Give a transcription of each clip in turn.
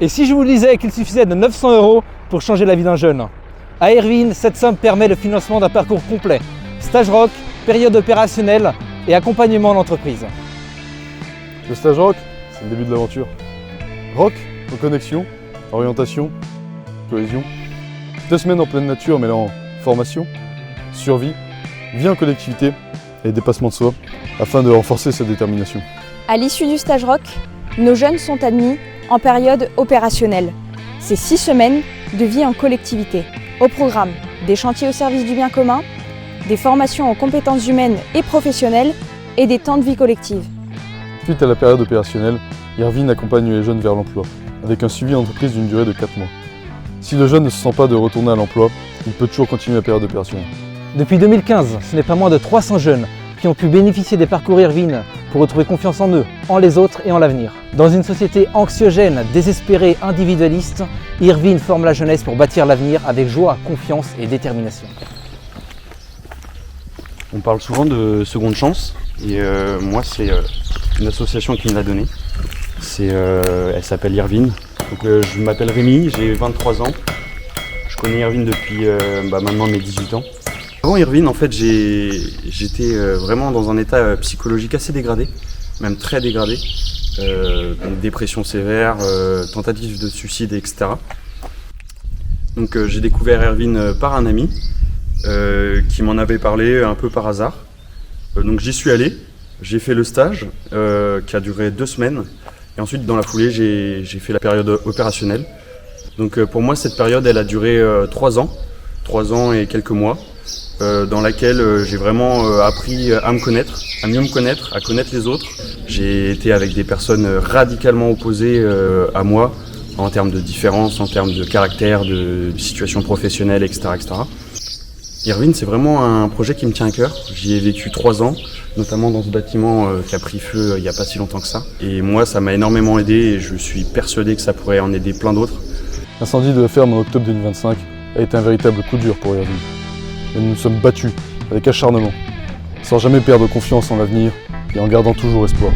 Et si je vous disais qu'il suffisait de 900 € pour changer la vie d'un jeune? À Irvine, cette somme permet le financement d'un parcours complet. Stage rock, période opérationnelle et accompagnement d'entreprise. Le stage rock, c'est le début de l'aventure. Rock, reconnexion, orientation, cohésion. 2 semaines en pleine nature mêlant formation, survie, vie en collectivité et dépassement de soi afin de renforcer sa détermination. À l'issue du stage rock, nos jeunes sont admis en période opérationnelle. C'est 6 semaines de vie en collectivité. Au programme, des chantiers au service du bien commun, des formations en compétences humaines et professionnelles et des temps de vie collective. Suite à la période opérationnelle, Irvine accompagne les jeunes vers l'emploi, avec un suivi d'entreprise d'une durée de 4 mois. Si le jeune ne se sent pas de retourner à l'emploi, il peut toujours continuer la période opérationnelle. Depuis 2015, ce n'est pas moins de 300 jeunes qui ont pu bénéficier des parcours Irvine pour retrouver confiance en eux, en les autres et en l'avenir. Dans une société anxiogène, désespérée, individualiste, Irvine forme la jeunesse pour bâtir l'avenir avec joie, confiance et détermination. On parle souvent de seconde chance et moi c'est une association qui me l'a donnée. Elle s'appelle Irvine. Donc, je m'appelle Rémi, j'ai 23 ans. Je connais Irvine depuis maintenant mes 18 ans. Avant Irvine, en fait, j'étais vraiment dans un état psychologique assez dégradé, même très dégradé. Donc, dépression sévère, tentative de suicide, etc. Donc j'ai découvert Irvine par un ami qui m'en avait parlé un peu par hasard. Donc j'y suis allé, j'ai fait le stage qui a duré 2 semaines. Et ensuite, dans la foulée, j'ai fait la période opérationnelle. Donc pour moi, cette période, elle a duré 3 ans. 3 ans et quelques mois, dans laquelle j'ai vraiment appris à me connaître, à mieux me connaître, à connaître les autres. J'ai été avec des personnes radicalement opposées à moi, en termes de différence, en termes de caractère, de situation professionnelle, etc., etc. Irvine, c'est vraiment un projet qui me tient à cœur. J'y ai vécu 3 ans, notamment dans ce bâtiment qui a pris feu il n'y a pas si longtemps que ça. Et moi, ça m'a énormément aidé et je suis persuadé que ça pourrait en aider plein d'autres. L'incendie de la ferme en octobre 2025 a été un véritable coup dur pour Irvine. Mais nous nous sommes battus avec acharnement, sans jamais perdre confiance en l'avenir et en gardant toujours espoir.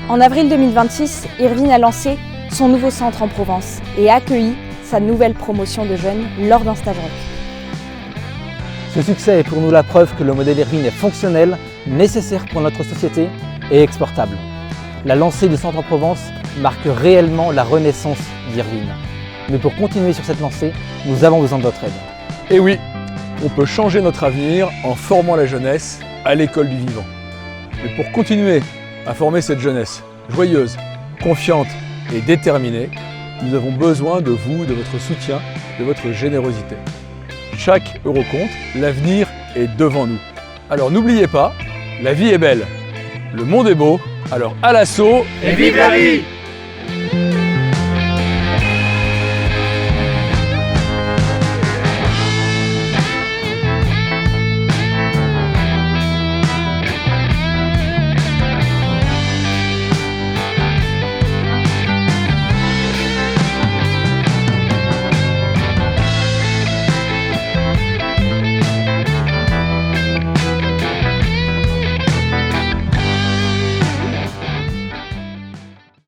En avril 2026, Irvine a lancé son nouveau centre en Provence et a accueilli sa nouvelle promotion de jeunes lors d'un stage rock. Ce succès est pour nous la preuve que le modèle Irvine est fonctionnel, nécessaire pour notre société et exportable. La lancée du centre en Provence marque réellement la renaissance d'Irvine. Mais pour continuer sur cette lancée, nous avons besoin de votre aide. Et oui, on peut changer notre avenir en formant la jeunesse à l'école du vivant. Mais pour continuer à former cette jeunesse joyeuse, confiante et déterminée, nous avons besoin de vous, de votre soutien, de votre générosité. Chaque euro compte, l'avenir est devant nous. Alors n'oubliez pas, la vie est belle, le monde est beau, alors à l'assaut et vive la vie!